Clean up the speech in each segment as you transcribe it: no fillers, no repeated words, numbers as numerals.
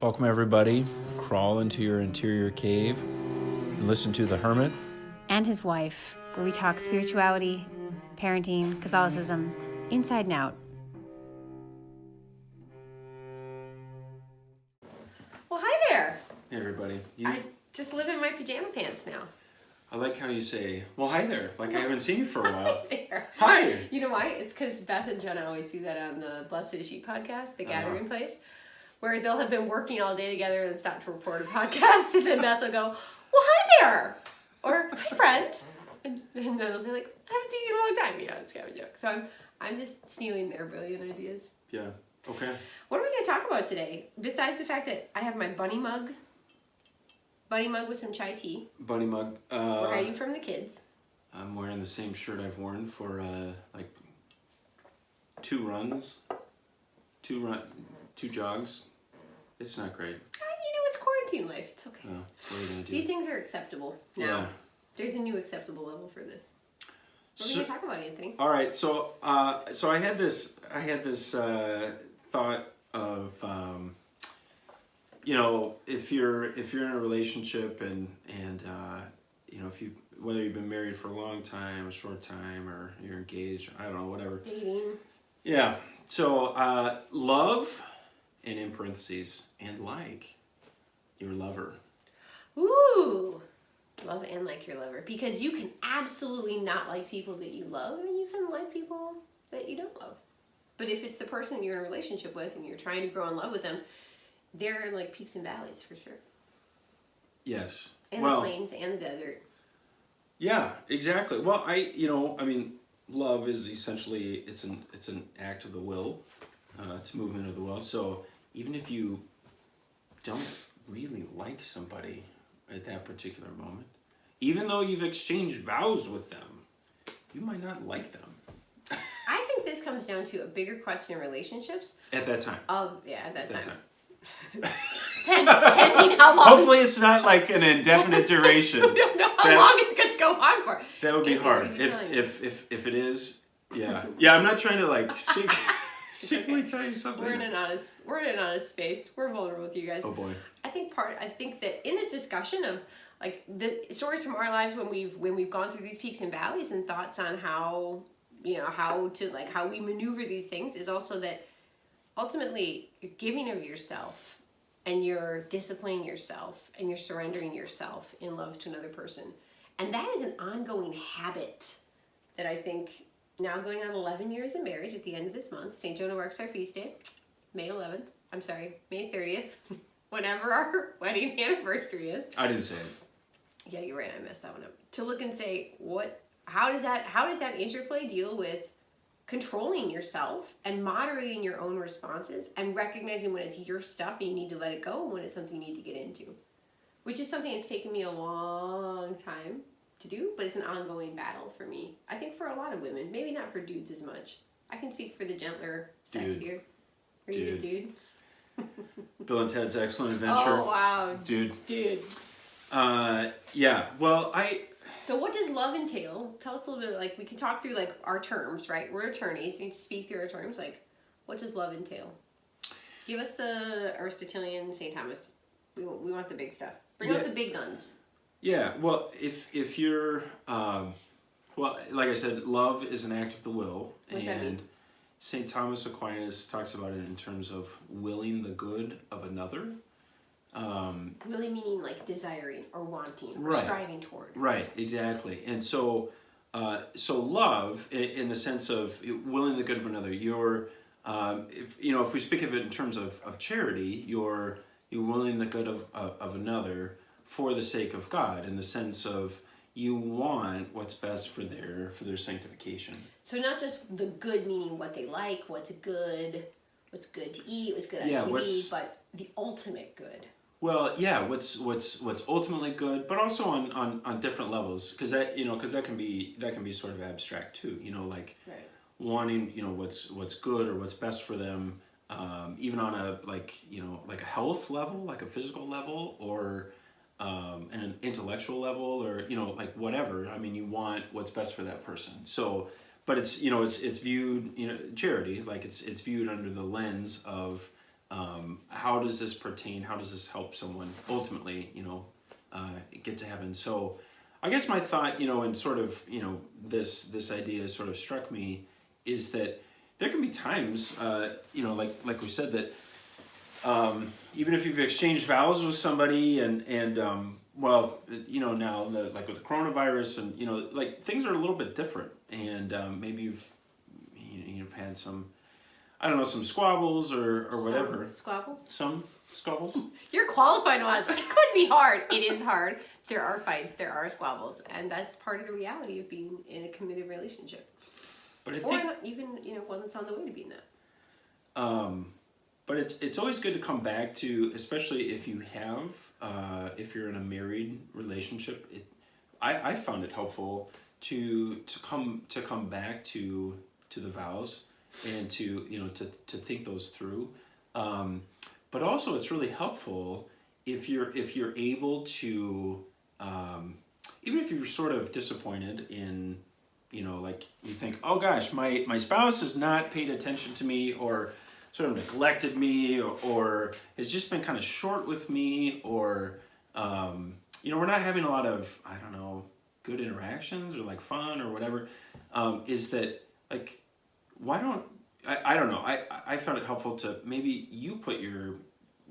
Welcome, everybody. Crawl into your interior cave and listen to The Hermit and his wife, where we talk spirituality, parenting, Catholicism, inside and out. Well, hi there. Hey, everybody. I just live in my pajama pants now. I like how you say, well, hi there, like I haven't seen you for a while. Hi there. Hi. You know why? It's because Beth and Jenna always do that on the Blessed is She podcast, the gathering place, where they'll have been working all day together and stop to record a podcast, and then Beth will go, well, hi there, or hi, friend. And then they'll say, like, I haven't seen you in a long time. Yeah, it's kind of a joke. So I'm just stealing their brilliant ideas. Yeah, okay. What are we going to talk about today? Besides the fact that I have my bunny mug with some chai tea. Bunny mug. We're hiding from the kids. I'm wearing the same shirt I've worn for like two jogs. It's not great. It's quarantine life. It's okay. No, what are you gonna do? These things are acceptable now. Yeah. There's a new acceptable level for this. What are we gonna talk about, Anthony? All right, so I had this thought of if you're in a relationship and whether you've been married for a long time, a short time, or you're engaged, I don't know, whatever. Dating. Yeah. So love, and in parentheses, and like your lover. Ooh. Love and like your lover. Because you can absolutely not like people that you love, and you can like people that you don't love. But if it's the person you're in a relationship with and you're trying to grow in love with them, there are like peaks and valleys for sure. Yes. And the plains and the desert. Yeah, exactly. Well, love is essentially it's an act of the will. It's movement of the will. So even if you don't really like somebody at that particular moment, even though you've exchanged vows with them, you might not like them. I think this comes down to a bigger question in relationships. At that time. At that time. Pending how long. Hopefully it's not like an indefinite duration. We don't know how long it's going to go on for. That would be hard. If it is, yeah. Yeah, I'm not trying to like secretly tell you something. We're in an honest space. We're vulnerable with you guys. Oh boy. I think that in this discussion of like the stories from our lives when we've gone through these peaks and valleys and thoughts on how we maneuver these things is also that ultimately you're giving of yourself and you're disciplining yourself and you're surrendering yourself in love to another person. And that is an ongoing habit that I think now going on 11 years of marriage at the end of this month, St. Joan of Arc's our feast day, May 30th, whenever our wedding anniversary is. I didn't say it. Yeah, you're right. I messed that one up. To look and say, how does that interplay deal with controlling yourself and moderating your own responses and recognizing when it's your stuff and you need to let it go and when it's something you need to get into, which is something that's taken me a long time to do, but it's an ongoing battle for me. I think for a lot of women, maybe not for dudes as much. I can speak for the gentler sex here. Are you a dude? Bill and Ted's Excellent Adventure. Oh, wow. Dude. Yeah. Well, So what does love entail? Tell us a little bit, like, we can talk through, like, our terms, right? We're attorneys. We need to speak through our terms. Like, what does love entail? Give us the Aristotelian St. Thomas. We want the big stuff. Bring out the big guns. Yeah, well, if you're, like I said, love is an act of the will. What does that mean? St. Thomas Aquinas talks about it in terms of willing the good of another. Really meaning like desiring or wanting or striving toward. Right, exactly. And so love, in the sense of willing the good of another, you're, if we speak of it in terms of charity, you're willing the good of another for the sake of God, in the sense of you want what's best for their sanctification. So not just the good meaning what they like, what's good to eat, what's good on TV, but the ultimate good. Well, yeah, what's ultimately good, but also on different levels, because that can be sort of abstract too. Wanting what's good or what's best for them, even on a like a health level, like a physical level, or an intellectual level, or like whatever. I mean, you want what's best for that person. So, but it's viewed charity, like it's viewed under the lens of how does this pertain? How does this help someone ultimately, get to heaven? So I guess my thought, and sort of, this idea sort of struck me is that there can be times, like we said, that even if you've exchanged vows with somebody and now like with the coronavirus and, like things are a little bit different and maybe you've had some, I don't know, some squabbles or whatever. Some squabbles? You're qualified to us. It could be hard. It is hard. There are fights. There are squabbles. And that's part of the reality of being in a committed relationship. But I or think, not even, one that's on the way to being that. But it's always good to come back to, especially if you have, if you're in a married relationship. I found it helpful to come back to the vows and to think those through. But also it's really helpful if you're able to, even if you're sort of disappointed in, like you think, oh gosh, my spouse has not paid attention to me or sort of neglected me or has just been kind of short with me or, we're not having a lot of, I don't know, good interactions or like fun or whatever, is that like, why don't, I don't know, I found it helpful to maybe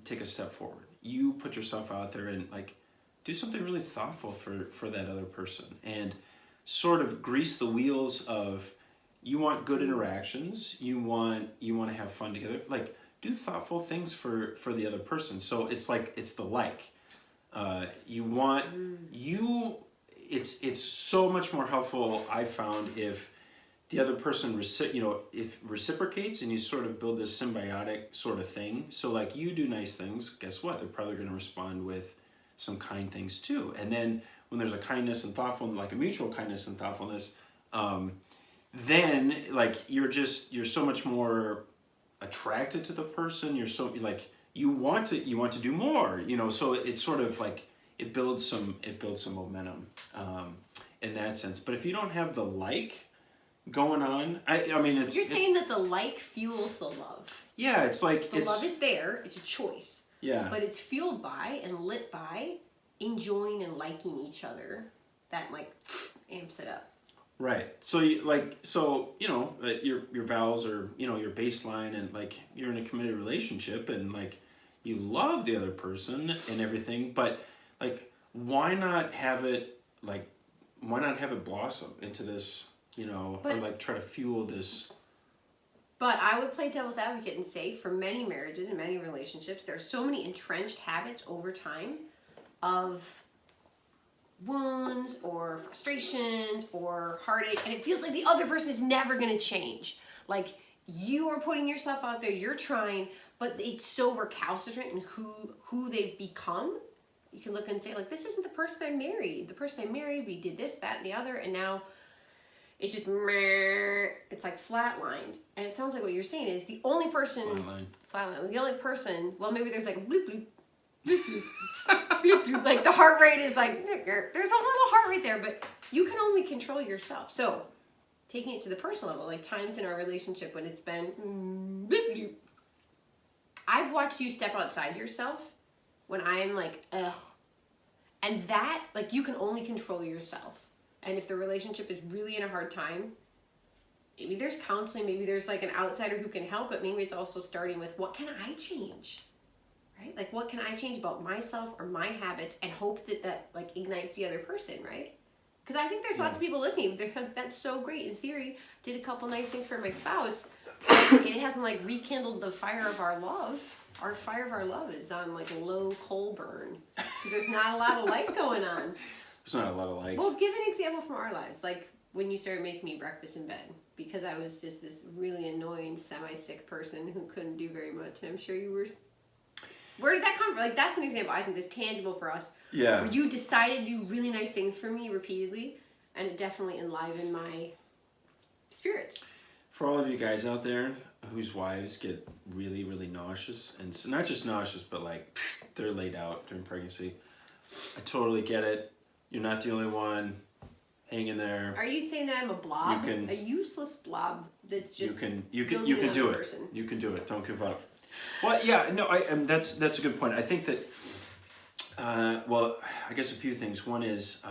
take a step forward. You put yourself out there and like do something really thoughtful for that other person and sort of grease the wheels of, you want good interactions, you want to have fun together, like do thoughtful things for the other person. So it's like, it's the like, it's so much more helpful, I found, if the other person if reciprocates and you sort of build this symbiotic sort of thing. So like you do nice things, guess what? They're probably going to respond with some kind things too. And then when there's a kindness and thoughtfulness, like a mutual kindness and thoughtfulness, then like you're so much more attracted to the person. You're so like you want to do more. So it's sort of like it builds some momentum in that sense. But if you don't have the like going on, I mean, you're saying that the like fuels the love. Yeah, it's like the love is there. It's a choice. Yeah. But it's fueled by and lit by enjoying and liking each other. That like amps it up. Right. So your vows are, your baseline, and like you're in a committed relationship and like you love the other person and everything, but like why not have it blossom into this, or like try to fuel this. But I would play devil's advocate and say for many marriages and many relationships, there's so many entrenched habits over time of wounds or frustrations or heartache, and it feels like the other person is never going to change. Like you are putting yourself out there, you're trying, but it's so recalcitrant in who they've become. You can look and say, like, this isn't the person I married. The person I married, we did this, that, and the other, and now it's just meh. It's like flatlined. And it sounds like what you're saying is the only person flatline. The only person, well, maybe there's like a bloop bloop. Like the heart rate is like, there's a little heart rate there, but you can only control yourself. So taking it to the personal level, like times in our relationship when it's been I've watched you step outside yourself when I'm like, ugh. And that, like, you can only control yourself. And if the relationship is really in a hard time, maybe there's counseling, maybe there's like an outsider who can help, but maybe it's also starting with, what can I change? Right? Like, what can I change about myself or my habits, and hope that like ignites the other person, right? Because I think there's lots of people listening. That's so great. In theory, did a couple nice things for my spouse. It hasn't like rekindled the fire of our love. Our fire of our love is on like a low coal burn. There's not a lot of light going on. There's not a lot of light. Well, give an example from our lives. Like when you started making me breakfast in bed, because I was just this really annoying, semi-sick person who couldn't do very much. And I'm sure you were. Where did that come from? Like, that's an example I think that's tangible for us. Yeah. Where you decided to do really nice things for me repeatedly, and it definitely enlivened my spirits. For all of you guys out there whose wives get really, really nauseous, and not just nauseous, but like they're laid out during pregnancy, I totally get it. You're not the only one. Hang in there. Are you saying that I'm a blob? A useless blob that's just you can do it. You can do it. Don't give up. Well, yeah, no, and that's a good point. I think that, well, I guess a few things. One is,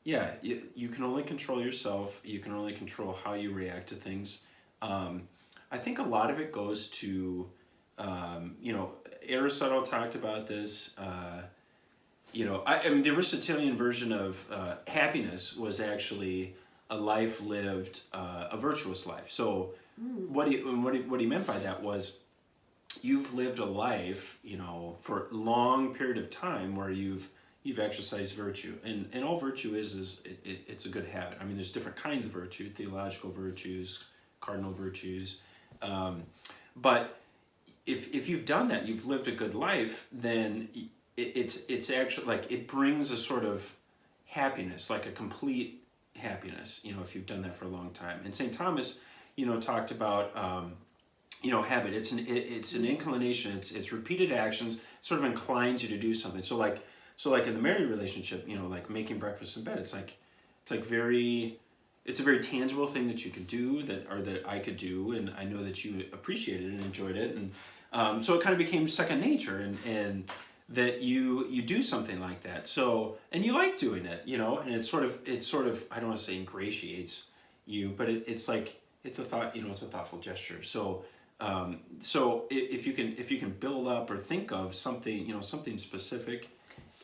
yeah, you can only control yourself. You can only control how you react to things. I think a lot of it goes to, Aristotle talked about this. I mean, the Aristotelian version of happiness was actually a life lived, a virtuous life. So, what he meant by that was, you've lived a life, for a long period of time where you've exercised virtue, and all virtue is it's a good habit. I mean, there's different kinds of virtue, theological virtues, cardinal virtues, but if you've done that, you've lived a good life, then it's actually like it brings a sort of happiness, like a complete happiness, if you've done that for a long time. And St. Thomas, talked about habit. It's an inclination. It's repeated actions. It sort of inclines you to do something. So like in the married relationship, like making breakfast in bed. It's a very tangible thing that you could do that I could do, and I know that you appreciated it and enjoyed it, and so it kind of became second nature, and that you do something like that. So, and you like doing it, and it's sort of I don't want to say ingratiates you, but it's like it's a thought, it's a thoughtful gesture. So. If you can build up or think of something, something specific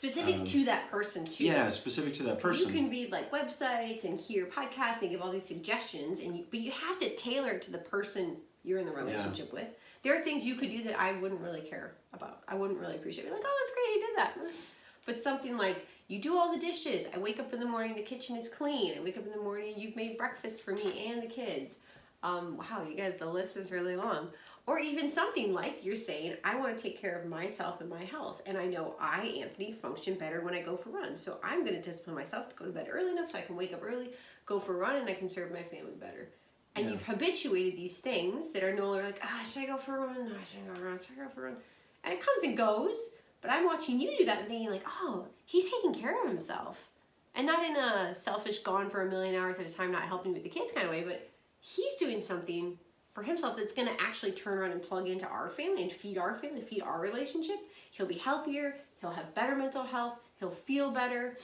to that person too. Yeah, specific to that person. You can read like websites and hear podcasts. They give all these suggestions, but you have to tailor it to the person you're in the relationship with. There are things you could do that I wouldn't really care about. I wouldn't really appreciate. Be like, oh, that's great, he did that. But something like, you do all the dishes. I wake up in the morning, the kitchen is clean. I wake up in the morning, you've made breakfast for me and the kids. Wow, you guys, the list is really long. Or even something like you're saying, I want to take care of myself and my health. And I know Anthony, function better when I go for runs. So I'm going to discipline myself to go to bed early enough so I can wake up early, go for a run, and I can serve my family better. And you've habituated these things that are no longer like, should I go for a run? No, should I go for a run? Should I go for a run? And it comes and goes. But I'm watching you do that and thinking like, oh, he's taking care of himself. And not in a selfish, gone for a million hours at a time, not helping with the kids kind of way, but he's doing something for himself that's going to actually turn around and plug into our family and feed our family, feed our relationship. He'll be healthier. He'll have better mental health. He'll feel better.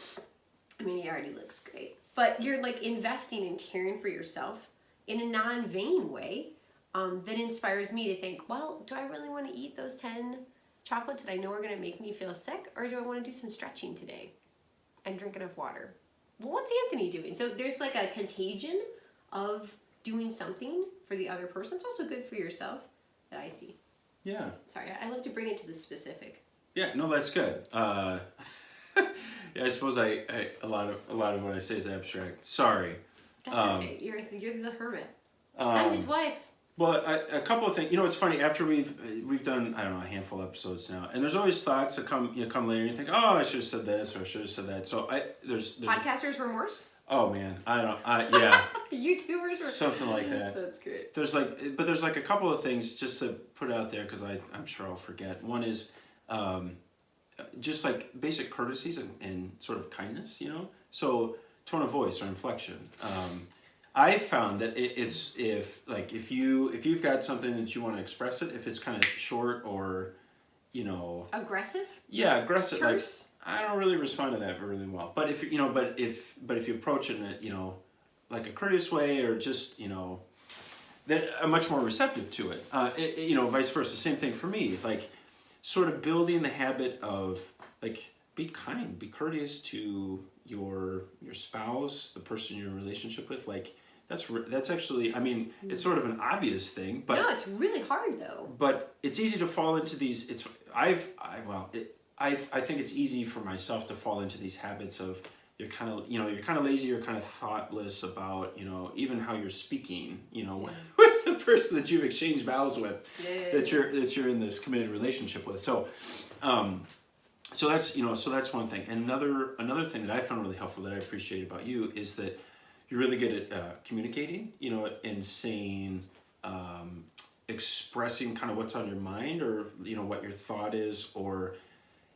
I mean, he already looks great. But you're like investing in caring for yourself in a non-vain way that inspires me to think, well, do I really want to eat those 10 chocolates that I know are going to make me feel sick? Or do I want to do some stretching today and drink enough water? Well, what's Anthony doing? So there's like a contagion of doing something for the other person. It's also good for yourself that I see. Yeah. Sorry, I love to bring it to the specific. Yeah, no, that's good. Yeah, I suppose a lot of what I say is abstract. Sorry. That's okay. You're the hermit. I'm his wife. Well, a couple of things. It's funny. After we've done, I don't know, a handful of episodes now, and there's always thoughts that come later, and you think, oh, I should have said this or I should have said that. So there's Podcasters' remorse. Oh man, yeah. YouTubers were something like that. That's great. There's a couple of things just to put out there because I'm sure I'll forget. One is just like basic courtesies and sort of kindness, So tone of voice or inflection. I found that it's if you've got something that you want to express it, if it's kind of short or aggressive. Yeah, aggressive. Terse. Like, I don't really respond to that really well. But if you approach it in a like a courteous way or just that I'm much more receptive to it. Vice versa. Same thing for me. Like sort of building the habit of like be kind, be courteous to your spouse, the person you're in a relationship with. Like that's actually, I mean, it's sort of an obvious thing, but no, it's really hard though. But it's easy to fall into these. I think it's easy for myself to fall into these habits of you're kind of lazy, you're kind of thoughtless about even how you're speaking with the person that you've exchanged vows with, that you're in this committed relationship with. So that's one thing. And another thing that I found really helpful that I appreciate about you is that you're really good at communicating, and saying, expressing kind of what's on your mind or what your thought is, or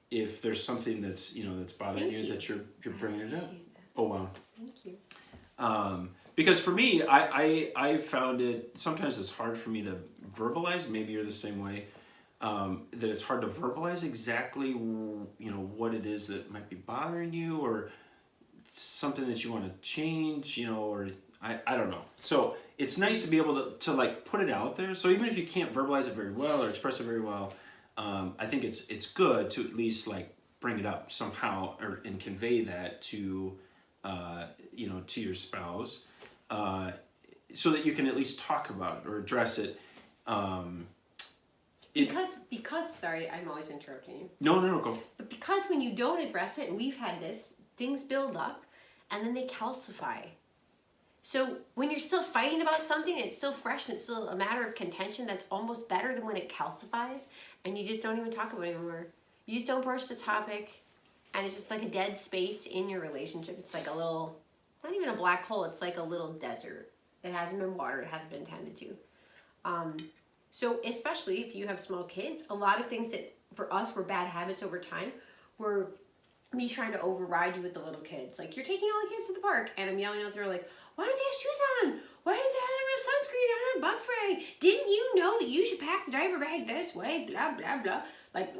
if there's something that's that's bothering you that you're bringing it up. Oh wow. Thank you. Because for me, I found it sometimes it's hard for me to verbalize. Maybe you're the same way. that it's hard to verbalize exactly, what it is that might be bothering you, or something that you want to change, or I don't know. So it's nice to be able to like put it out there. So even if you can't verbalize it very well or express it very well, I think it's good to at least like bring it up somehow and convey that to to your spouse, so that you can at least talk about it or address it. Because sorry, I'm always interrupting you. No, go. But because when you don't address it, and we've had this, things build up and then they calcify. So when you're still fighting about something and it's still fresh and it's still a matter of contention, that's almost better than when it calcifies and you just don't even talk about it anymore. You just don't broach the topic, and it's just like a dead space in your relationship. It's like a little, not even a black hole, it's like a little desert. It hasn't been watered, it hasn't been tended to. So especially if you have small kids, a lot of things that for us were bad habits over time were me trying to override you with the little kids. Like, you're taking all the kids to the park, and I'm yelling out there like, why don't they have shoes on? Why does they have sunscreen? They don't have bug spray. Didn't you know that you should pack the diaper bag this way? Blah, blah, blah. Like,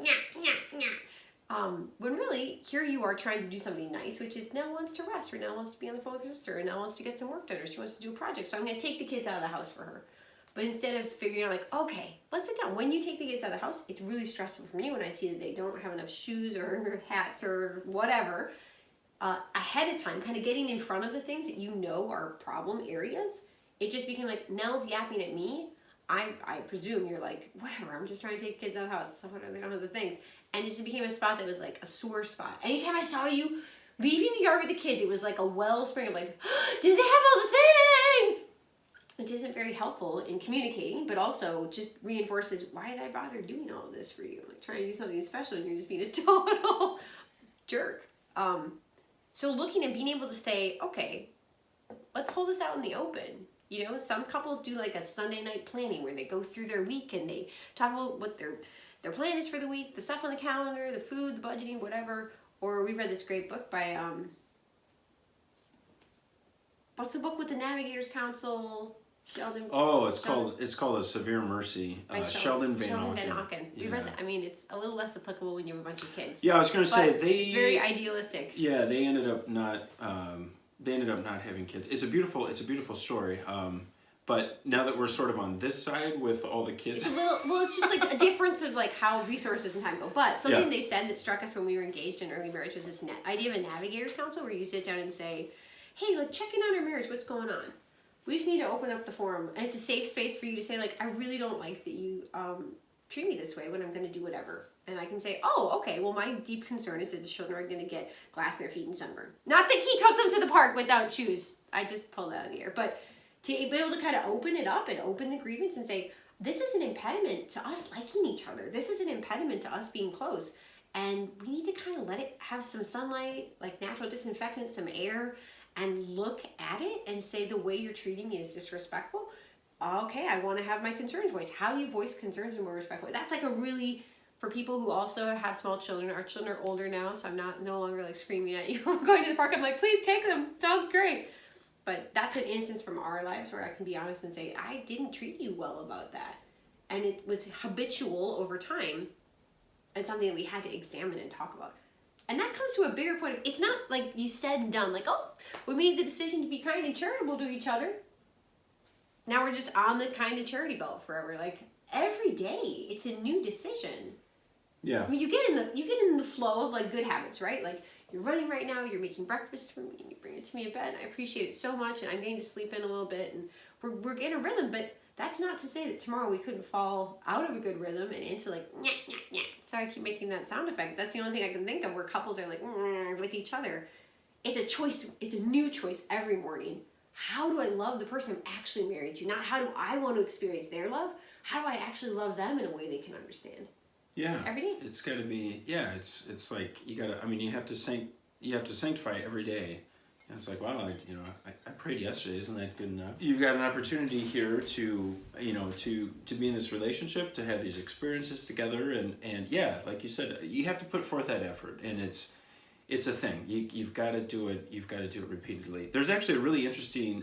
when really, here you are trying to do something nice, which is Nell wants to rest, or Nell wants to be on the phone with her sister, or Nell wants to get some work done, or she wants to do a project. So I'm going to take the kids out of the house for her. But instead of figuring out like, okay, let's sit down. When you take the kids out of the house, it's really stressful for me when I see that they don't have enough shoes or hats or whatever. Ahead of time, kind of getting in front of the things that you know are problem areas. It just became like, Nell's yapping at me. I presume you're like, whatever, I'm just trying to take kids out of the house. So they don't have the things. And it just became a spot that was like a sore spot. Anytime I saw you leaving the yard with the kids, it was like a wellspring of like, do they have all the things? Which isn't very helpful in communicating, but also just reinforces, why did I bother doing all of this for you? Like, trying to do something special and you're just being a total jerk. So looking and being able to say, okay, let's pull this out in the open. Some couples do like a Sunday night planning where they go through their week and they talk about what their plan is for the week, the stuff on the calendar, the food, the budgeting, whatever. Or we read this great book by, what's the book with the Navigators Council? Sheldon. Oh, it's called A Severe Mercy. Sheldon Van Auken. We read that. I mean, it's a little less applicable when you have a bunch of kids. Yeah, I was going to say it's very idealistic. Yeah, they ended up not having kids. It's a beautiful story. But now that we're sort of on this side with all the kids, it's just like a difference of like how resources and time go. But something they said that struck us when we were engaged in early marriage was this idea of a navigators council where you sit down and say, hey, like, check in on our marriage. What's going on? We just need to open up the forum, and it's a safe space for you to say, like, I really don't like that you treat me this way when I'm going to do whatever. And I can say, oh, okay, well, my deep concern is that the children are going to get glass in their feet and sunburn. Not that he took them to the park without shoes. I just pulled that out of the air. But to be able to kind of open it up and open the grievance and say, this is an impediment to us liking each other. This is an impediment to us being close. And we need to kind of let it have some sunlight, like natural disinfectant, some air, and look at it and say, the way you're treating me is disrespectful. Okay, I want to have my concerns voiced. How do you voice concerns in a more respectful way? That's like a really, for people who also have small children, our children are older now, so I'm no longer like screaming at you. I'm going to the park, I'm like, please take them. Sounds great. But that's an instance from our lives where I can be honest and say, I didn't treat you well about that. And it was habitual over time. And something that we had to examine and talk about. And that comes to a bigger point. It's not like you said and done, like, oh, we made the decision to be kind and charitable to each other. Now we're just on the kind and charity belt forever. Like, every day, it's a new decision. Yeah. I mean, you get in the flow of, like, good habits, right? Like, you're running right now, you're making breakfast for me, and you bring it to me in bed, and I appreciate it so much, and I'm getting to sleep in a little bit, and we're in a rhythm, but that's not to say that tomorrow we couldn't fall out of a good rhythm and into like, nyah, nyah, nyah. Sorry, I keep making that sound effect. That's the only thing I can think of where couples are like, with each other. It's a choice. It's a new choice every morning. How do I love the person I'm actually married to? Not how do I want to experience their love? How do I actually love them in a way they can understand? Yeah. Every day. It's got to be, it's like, you have to sanctify every day. And it's like, wow, I prayed yesterday. Isn't that good enough? You've got an opportunity here to be in this relationship, to have these experiences together, and yeah, like you said, you have to put forth that effort, and it's a thing. You've got to do it. You've got to do it repeatedly. There's actually a really interesting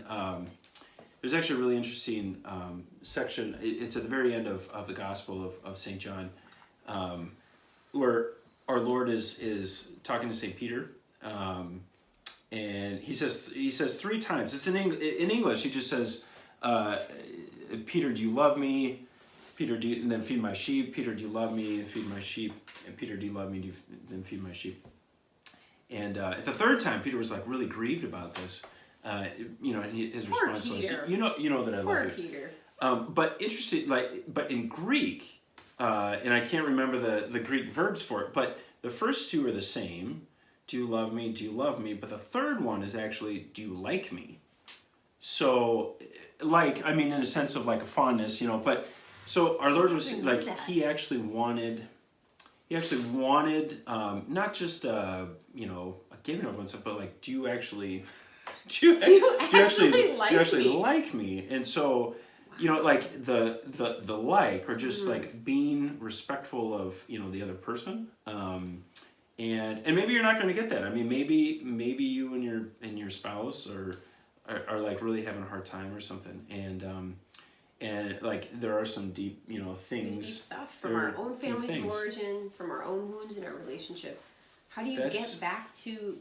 section. It's at the very end of the Gospel of St. John, where our Lord is talking to Saint Peter, and he says 3 times. It's in English. He just says, "Peter, do you love me? Peter, and then feed my sheep. Peter, do you love me? Feed my sheep. And Peter, do you love me? Then feed my sheep." And at the 3rd time, Peter was like really grieved about this. And his response was, "You know that I love you." Peter. But interesting, but in Greek, and I can't remember the Greek verbs for it, but the first 2 are the same. Do you love me? Do you love me? But the 3rd one is actually, do you like me? So, in a sense of like a fondness, but so our Lord was like, he actually wanted not just a giving of oneself, but like, do you actually like me? And so, like the like, or just like being respectful of the other person, and maybe you're not going to get that. I mean, maybe you and your spouse are like really having a hard time or something, and like there are some deep things. There's deep stuff from our own family's of origin, from our own wounds in our relationship. How do you get back to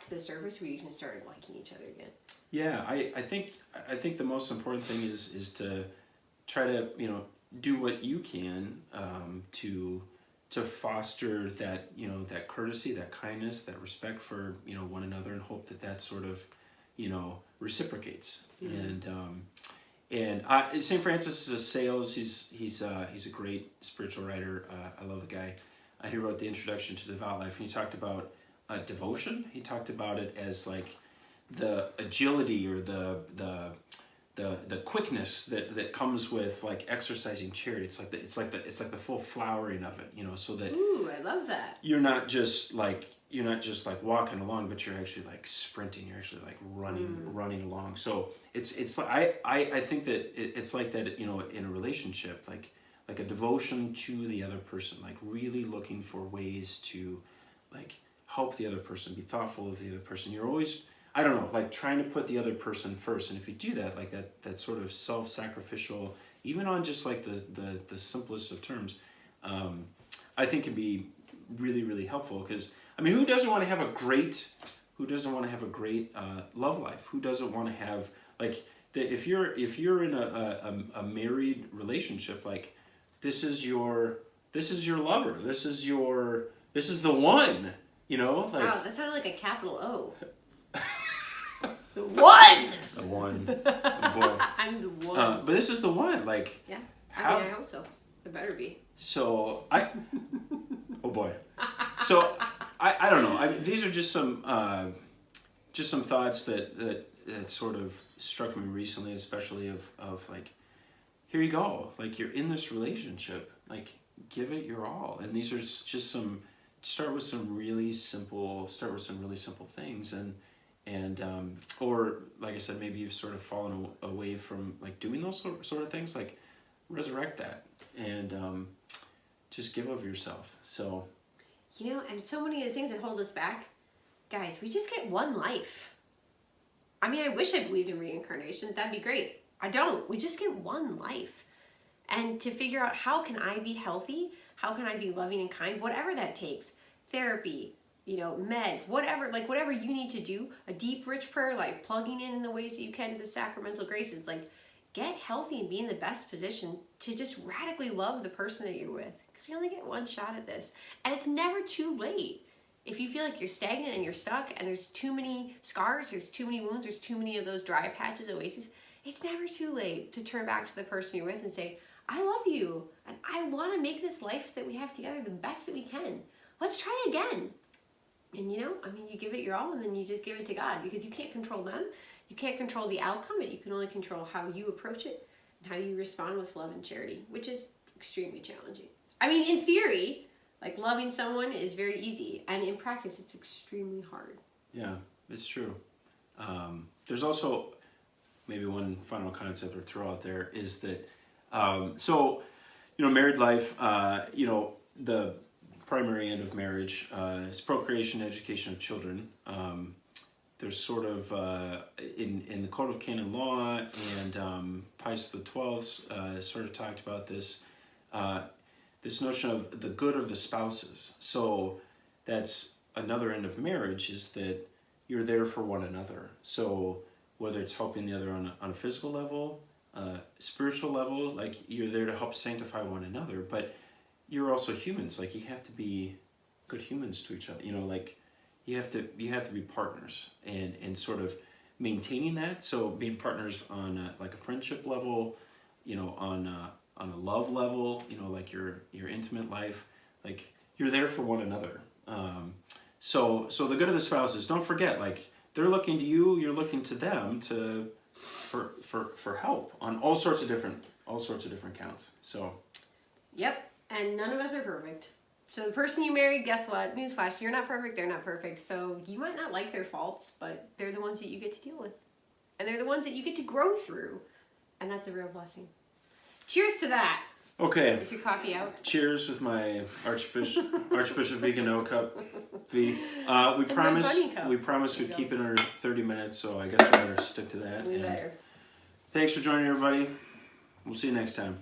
the surface where you can start liking each other again? Yeah, I think the most important thing is to try to do what you can to foster that that courtesy, that kindness, that respect for one another, and hope that sort of reciprocates. And St. Francis is a Sales. He's a great spiritual writer. I love the guy. He wrote the Introduction to Devout Life, and he talked about devotion. He talked about it as like the agility or the quickness that comes with like exercising charity. It's like the full flowering of it, so that. Ooh, I love that. You're not just like walking along, but you're actually like sprinting. You're actually like running along. So it's like I think that it's like that in a relationship, like a devotion to the other person, like really looking for ways to like help the other person, be thoughtful of the other person. You're always, I don't know, like trying to put the other person first. And if you do that, like that sort of self-sacrificial, even on just like the simplest of terms, I think can be really, really helpful. Because I mean, who doesn't want to have a great love life? Who doesn't want to have like if you're in a married relationship, like this is your lover. This is the one. Like, wow, that sounded like a capital O. The one. The one. Oh boy. I'm the one. But this is the one. Like. Yeah. I hope so. It better be. So oh boy. So I don't know. These are just some thoughts that sort of struck me recently, especially of like, here you go. Like you're in this relationship. Like give it your all. And these are just start with some really simple things, and or like I said, maybe you've sort of fallen away from like doing those sort of things. Like resurrect that and just give of yourself. So and so many of the things that hold us back, guys, we just get one life. I mean, I wish I believed in reincarnation. That'd be great. I don't. We just get one life. And to figure out, how can I be healthy? How can I be loving and kind? Whatever that takes. Therapy, meds, whatever you need to do. A deep, rich prayer life, plugging in the ways that you can to the sacramental graces. Like, get healthy and be in the best position to just radically love the person that you're with. Because we only get one shot at this. And it's never too late. If you feel like you're stagnant and you're stuck and there's too many scars, there's too many wounds, there's too many of those dry patches, oases, it's never too late to turn back to the person you're with and say, I love you, and I want to make this life that we have together the best that we can. Let's try again. And you give it your all, and then you just give it to God, because you can't control them. You can't control the outcome, but you can only control how you approach it and how you respond with love and charity, which is extremely challenging. I mean, in theory, like loving someone is very easy, and in practice, it's extremely hard. Yeah, it's true. There's also maybe one final concept or throw out there is that married life, the primary end of marriage is procreation and education of children. There's sort of, in the Code of Canon Law, and Pius XII sort of talked about this, this notion of the good of the spouses. So that's another end of marriage, is that you're there for one another. So whether it's helping the other on a physical level, spiritual level, like you're there to help sanctify one another, but you're also humans. Like you have to be good humans to each other. You know, like you have to be partners and sort of maintaining that. So being partners on like a friendship level, you know, on a love level, you know, like your intimate life, like you're there for one another. So the good of the spouses, don't forget, like they're looking to you, you're looking to them for help on all sorts of different counts. So Yep, and none of us are perfect. So the person you married, guess what? Newsflash, you're not perfect, they're not perfect. So you might not like their faults, but they're the ones that you get to deal with. And they're the ones that you get to grow through. And that's a real blessing. Cheers to that. okay. Is your coffee out? Cheers with my Archbishop Vigano cup. We promise bunny cup. we'd keep it under 30 minutes, so I guess we better stick to that. We And better. thanks for joining, everybody. We'll see you next time.